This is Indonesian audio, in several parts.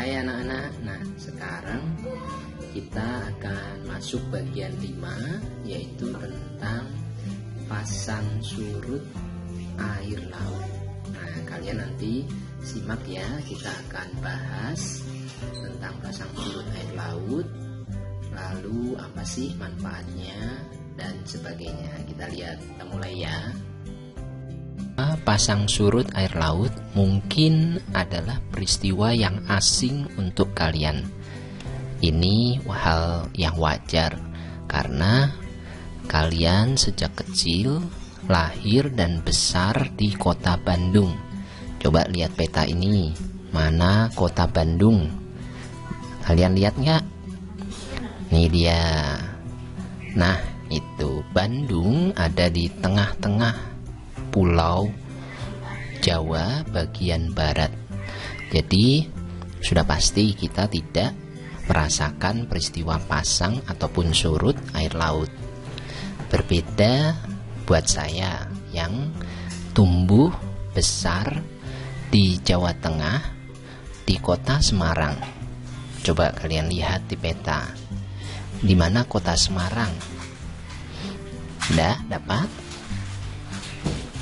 Hai anak-anak, nah sekarang kita akan masuk bagian 5, yaitu tentang pasang surut air laut. Nah kalian nanti simak ya, kita akan bahas tentang pasang surut air laut, lalu apa sih manfaatnya dan sebagainya. Kita lihat, kita mulai ya. Pasang surut air laut mungkin adalah peristiwa yang asing untuk kalian. Ini hal yang wajar karena kalian sejak kecil lahir dan besar di kota Bandung. Coba lihat peta ini, mana kota Bandung? Kalian lihat nggak? Ini dia. Nah, itu Bandung ada di tengah-tengah Pulau Jawa bagian barat. Jadi sudah pasti kita tidak merasakan peristiwa pasang ataupun surut air laut. Berbeda buat saya yang tumbuh besar di Jawa Tengah, di kota Semarang. Coba kalian lihat di peta, di mana kota Semarang? Dapat?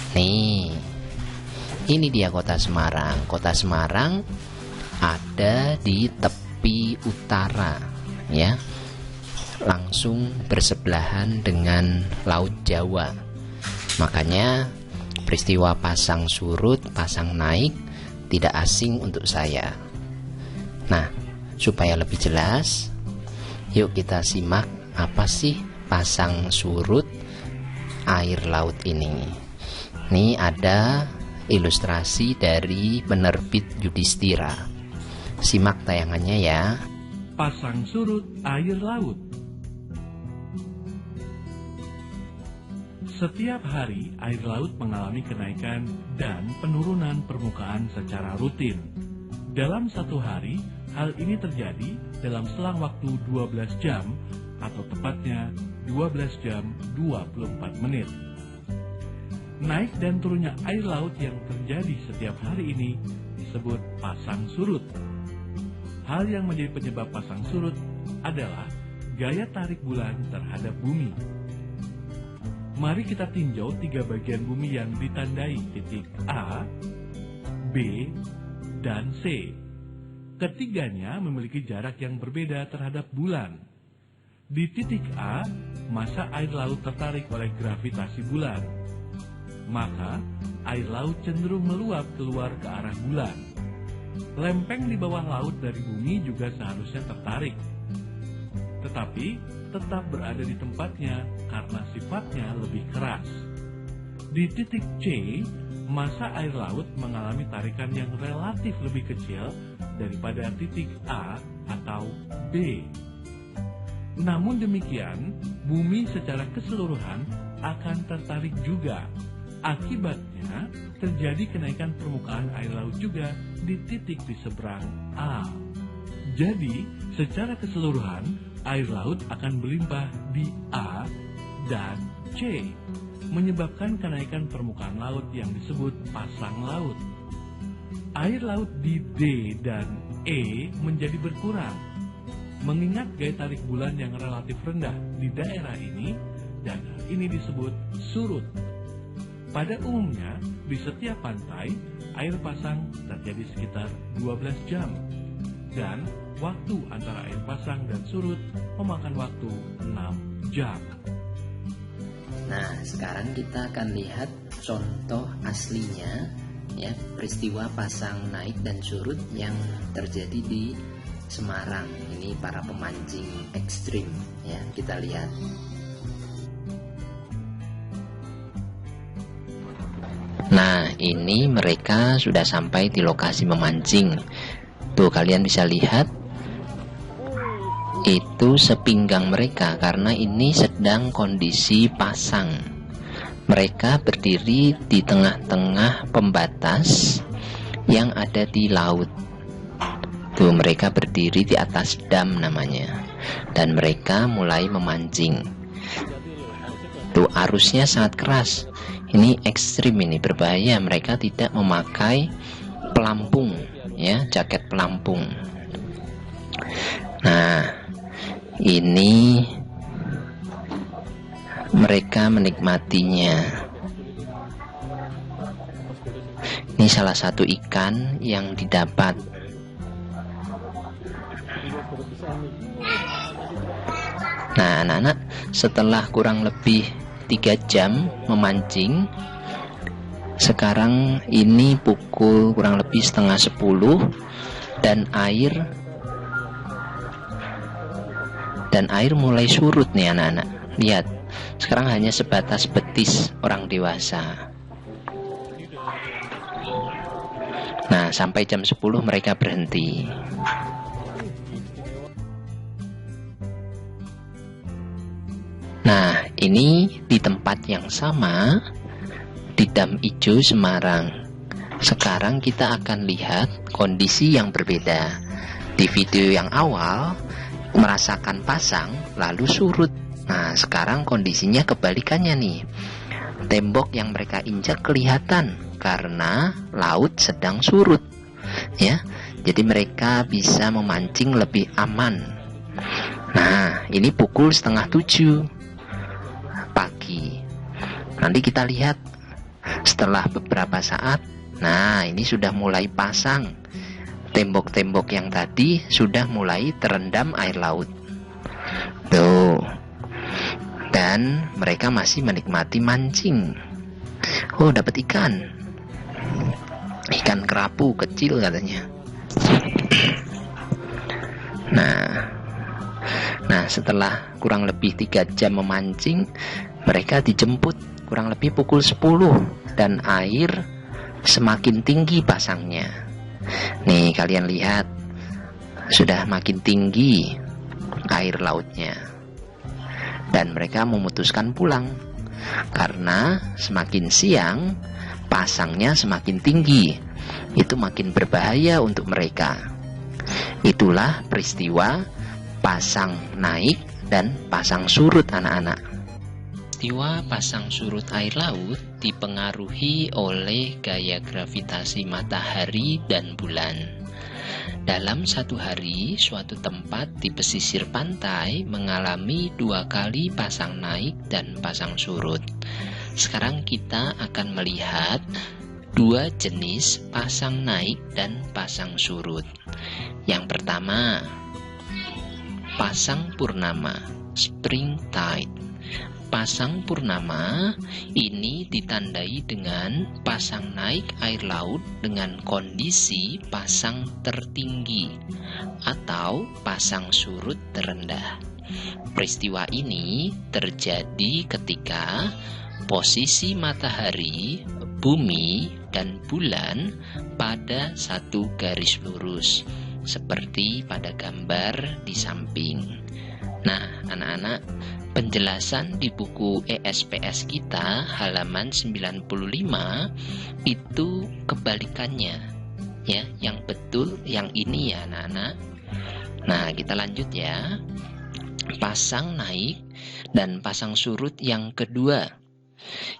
Nih, ini dia kota Semarang. Kota Semarang ada di tepi utara, ya, langsung bersebelahan dengan Laut Jawa. Makanya peristiwa pasang surut, pasang naik tidak asing untuk saya. Nah, supaya lebih jelas, yuk kita simak apa sih pasang surut air laut ini. Ini ada ilustrasi dari penerbit Yudhistira. Simak tayangannya ya. Pasang surut air laut. Setiap hari air laut mengalami kenaikan dan penurunan permukaan secara rutin. Dalam satu hari, hal ini terjadi dalam selang waktu 12 jam atau tepatnya 12 jam 24 menit. Naik dan turunnya air laut yang terjadi setiap hari ini disebut pasang surut. Hal yang menjadi penyebab pasang surut adalah gaya tarik bulan terhadap bumi. Mari kita tinjau 3 bagian bumi yang ditandai titik A, B, dan C. Ketiganya memiliki jarak yang berbeda terhadap bulan. Di titik A, massa air laut tertarik oleh gravitasi bulan. Maka air laut cenderung meluap keluar ke arah bulan. Lempeng di bawah laut dari bumi juga seharusnya tertarik, tetapi tetap berada di tempatnya karena sifatnya lebih keras. Di titik C, massa air laut mengalami tarikan yang relatif lebih kecil daripada titik A atau B. Namun demikian, bumi secara keseluruhan akan tertarik juga. Akibatnya, terjadi kenaikan permukaan air laut juga di titik di seberang A. Jadi, secara keseluruhan, air laut akan berlimpah di A dan C, menyebabkan kenaikan permukaan laut yang disebut pasang laut. Air laut di D dan E menjadi berkurang, mengingat gaya tarik bulan yang relatif rendah di daerah ini, dan hal ini disebut surut. Pada umumnya, di setiap pantai, air pasang terjadi sekitar 12 jam, dan waktu antara air pasang dan surut memakan waktu 6 jam. Nah, sekarang kita akan lihat contoh aslinya, ya, peristiwa pasang naik dan surut yang terjadi di Semarang. Ini para pemancing ekstrim, ya, kita lihat. Nah, ini mereka sudah sampai di lokasi memancing. Tuh, kalian bisa lihat, itu sepinggang mereka karena ini sedang kondisi pasang. Mereka berdiri di tengah-tengah pembatas yang ada di laut. Tuh, mereka berdiri di atas dam namanya, dan mereka mulai memancing. Tuh, arusnya sangat keras. Ini ekstrim, ini berbahaya. Mereka tidak memakai pelampung, ya, jaket pelampung. Nah, ini mereka menikmatinya. Ini salah satu ikan yang didapat. Nah, anak-anak, setelah kurang lebih 3 jam memancing, sekarang ini pukul kurang lebih setengah 10 dan air mulai surut nih anak-anak. Lihat, sekarang hanya sebatas betis orang dewasa. Nah, sampai jam 10 mereka berhenti. Nah, ini di tempat yang sama di Dam Ijo Semarang. Sekarang kita akan lihat kondisi yang berbeda. Di video yang awal merasakan pasang lalu surut. Nah, sekarang kondisinya kebalikannya nih. Tembok yang mereka injak kelihatan karena laut sedang surut. Ya, jadi mereka bisa memancing lebih aman. Nah, ini pukul setengah 7 pagi. Nanti kita lihat setelah beberapa saat. Nah, ini sudah mulai pasang. Tembok-tembok yang tadi sudah mulai terendam air laut. Tuh. Dan mereka masih menikmati mancing. Oh, dapat ikan. Ikan kerapu kecil katanya. Nah, setelah kurang lebih 3 jam memancing, mereka dijemput kurang lebih pukul 10 dan air semakin tinggi pasangnya. Nih, kalian lihat, sudah makin tinggi air lautnya. Dan mereka memutuskan pulang karena semakin siang pasangnya semakin tinggi. Itu makin berbahaya untuk mereka. Itulah peristiwa pasang naik dan pasang surut anak-anak. Peristiwa pasang surut air laut dipengaruhi oleh gaya gravitasi matahari dan bulan. Dalam satu hari, suatu tempat di pesisir pantai mengalami 2 kali pasang naik dan pasang surut. Sekarang kita akan melihat 2 jenis pasang naik dan pasang surut. Yang pertama, pasang purnama, spring tide. Pasang purnama ini ditandai dengan pasang naik air laut dengan kondisi pasang tertinggi atau pasang surut terendah. Peristiwa ini terjadi ketika posisi matahari, bumi, dan bulan pada satu garis lurus, seperti pada gambar di samping. Nah, anak-anak, penjelasan di buku ESPS kita halaman 95 itu kebalikannya. Ya, yang betul yang ini ya, anak-anak. Nah, kita lanjut ya. Pasang naik dan pasang surut yang kedua,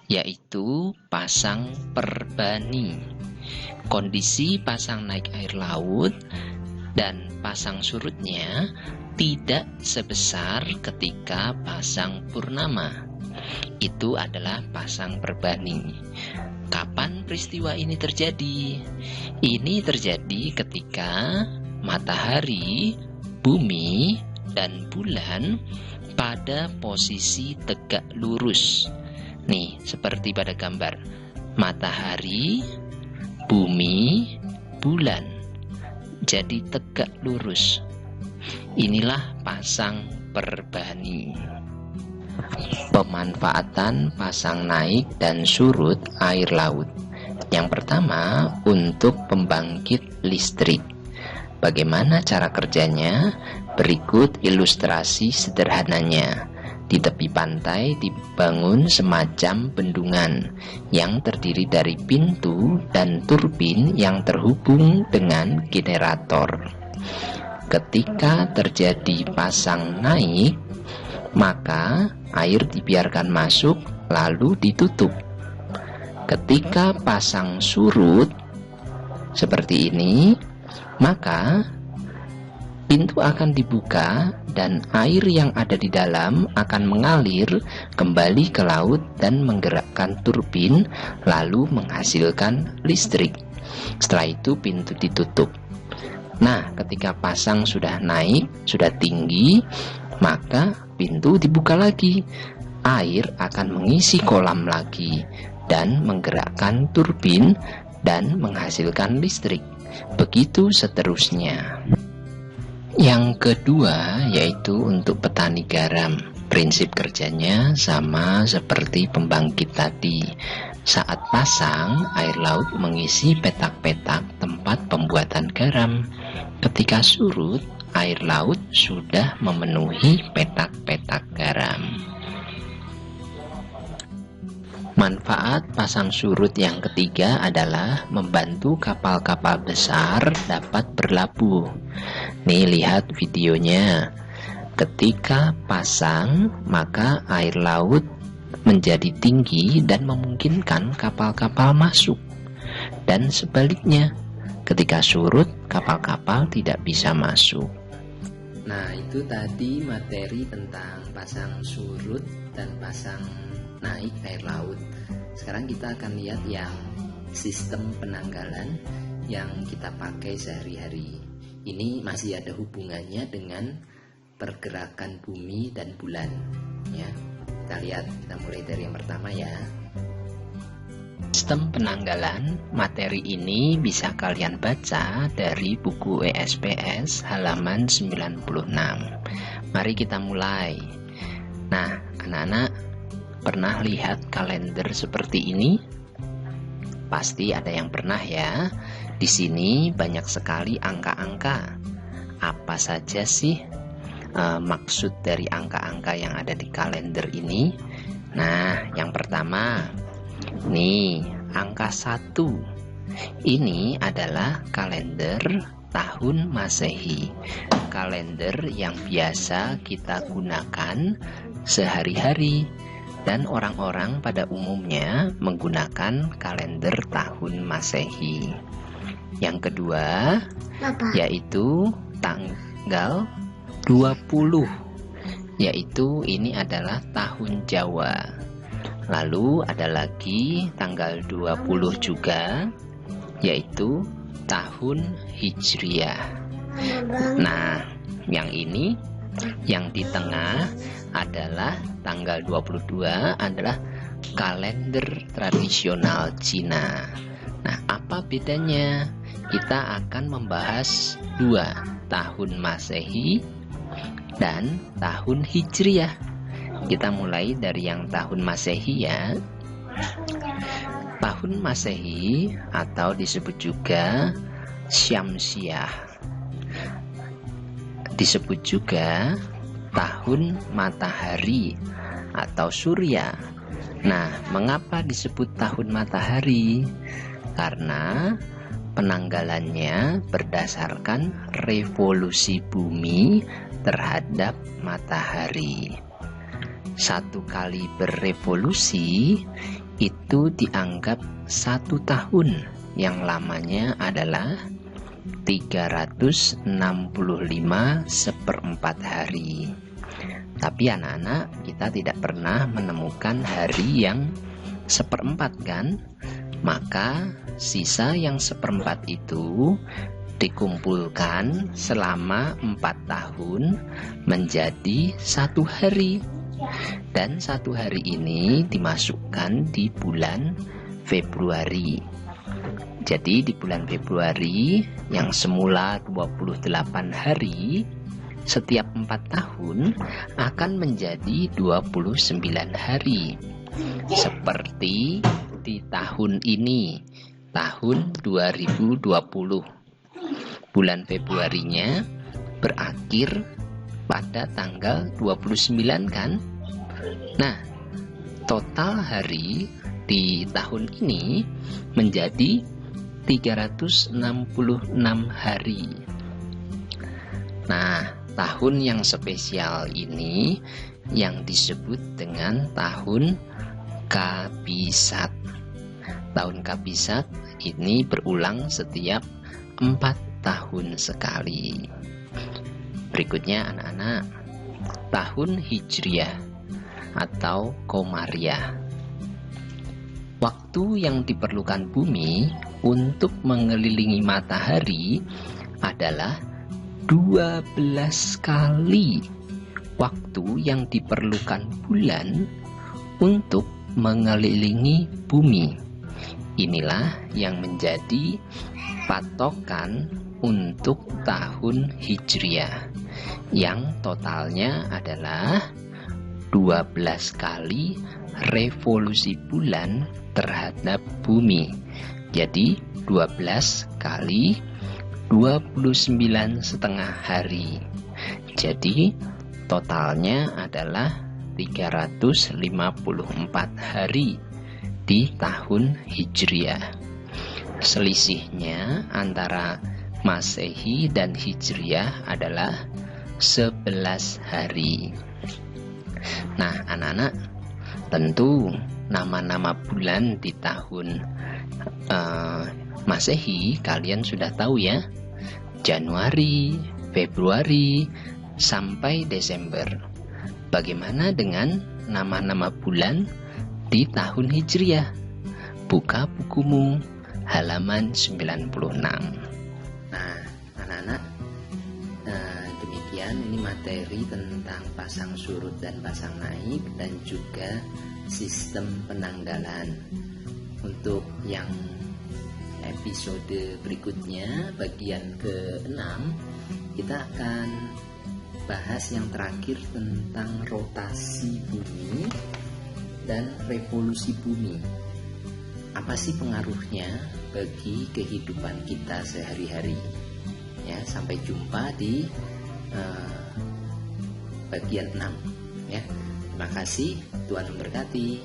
yaitu pasang perbani. Kondisi pasang naik air laut dan pasang surutnya tidak sebesar ketika pasang purnama. Itu adalah pasang perbani. Kapan peristiwa ini terjadi? Ini terjadi ketika matahari, bumi, dan bulan pada posisi tegak lurus. Nih, seperti pada gambar. Matahari, bumi, bulan. Jadi tegak lurus. Inilah pasang perbani. Pemanfaatan pasang naik dan surut air laut. Yang pertama, untuk pembangkit listrik. Bagaimana cara kerjanya? Berikut ilustrasi sederhananya. Di tepi pantai dibangun semacam bendungan yang terdiri dari pintu dan turbin yang terhubung dengan generator. Ketika terjadi pasang naik, maka air dibiarkan masuk lalu ditutup. Ketika pasang surut seperti ini, maka pintu akan dibuka dan air yang ada di dalam akan mengalir kembali ke laut dan menggerakkan turbin, lalu menghasilkan listrik. Setelah itu pintu ditutup. Nah, ketika pasang sudah naik, sudah tinggi, maka pintu dibuka lagi. Air akan mengisi kolam lagi dan menggerakkan turbin dan menghasilkan listrik. Begitu seterusnya. Yang kedua yaitu untuk petani garam. Prinsip kerjanya sama seperti pembangkit tadi. Saat pasang, air laut mengisi petak-petak tempat pembuatan garam. Ketika surut, air laut sudah memenuhi petak-petak garam. Manfaat pasang surut yang ketiga adalah membantu kapal-kapal besar dapat berlabuh. Nih, lihat videonya. Ketika pasang, maka air laut menjadi tinggi dan memungkinkan kapal-kapal masuk. Dan sebaliknya, ketika surut, kapal-kapal tidak bisa masuk. Nah, itu tadi materi tentang pasang surut dan pasang naik air laut. Sekarang kita akan lihat yang sistem penanggalan yang kita pakai sehari-hari. Ini masih ada hubungannya dengan pergerakan bumi dan bulan, ya. Kita lihat, kita mulai dari yang pertama ya. Sistem penanggalan, materi ini bisa kalian baca dari buku ESPS halaman 96. Mari kita mulai. Nah, anak-anak pernah lihat kalender seperti ini? Pasti ada yang pernah ya. Di sini banyak sekali angka-angka. Apa saja sih maksud dari angka-angka yang ada di kalender ini? Nah, yang pertama, nih, angka 1. Ini adalah kalender tahun Masehi. Kalender yang biasa kita gunakan sehari-hari. Dan orang-orang pada umumnya menggunakan kalender tahun Masehi. Yang kedua, yaitu tanggal 20, yaitu ini adalah tahun Jawa. Lalu ada lagi tanggal 20 juga, yaitu tahun Hijriah. Nah, yang ini, yang di tengah adalah tanggal 22 adalah kalender tradisional Cina. Nah, apa bedanya? Kita akan membahas 2, tahun Masehi dan tahun Hijriah. Kita mulai dari yang tahun Masehi ya. Tahun Masehi atau disebut juga Syamsiah, disebut juga tahun matahari atau surya. Nah, mengapa disebut tahun matahari? Karena penanggalannya berdasarkan revolusi bumi terhadap matahari. 1 kali berevolusi itu dianggap 1 tahun, yang lamanya adalah 365/4 hari. Tapi anak-anak, kita tidak pernah menemukan hari yang 1/4 kan? Maka sisa yang 1/4 itu dikumpulkan selama 4 tahun menjadi 1 hari. Dan 1 hari ini dimasukkan di bulan Februari. Jadi di bulan Februari yang semula 28 hari, setiap 4 tahun akan menjadi 29 hari. Seperti di tahun ini, tahun 2020. Bulan Februarinya berakhir pada tanggal 29 kan? Nah, total hari di tahun ini menjadi 366 hari. Nah, tahun yang spesial ini yang disebut dengan tahun Kabisat. Tahun Kabisat ini berulang setiap 4 tahun sekali. Berikutnya anak-anak, tahun Hijriah atau Komariah. Waktu yang diperlukan bumi untuk mengelilingi matahari adalah 12 kali waktu yang diperlukan bulan untuk mengelilingi bumi. Inilah yang menjadi patokan untuk tahun Hijriah, yang totalnya adalah 12 kali revolusi bulan terhadap bumi. Jadi 12 kali 29,5 hari. Jadi totalnya adalah 354 hari di tahun Hijriah. Selisihnya antara Masehi dan Hijriah adalah 11 hari. Nah, anak-anak, tentu nama-nama bulan di tahun Masehi kalian sudah tahu ya. Januari, Februari, sampai Desember. Bagaimana dengan nama-nama bulan di tahun Hijriah? Buka bukumu halaman 96. Nah, anak-anak, demikian ini materi tentang pasang surut dan pasang naik dan juga sistem penanggalan. Untuk yang episode berikutnya, bagian ke-6, kita akan bahas yang terakhir tentang rotasi bumi dan revolusi bumi. Apa sih pengaruhnya bagi kehidupan kita sehari-hari? Ya, sampai jumpa di bagian 6 ya. Terima kasih, Tuhan memberkati.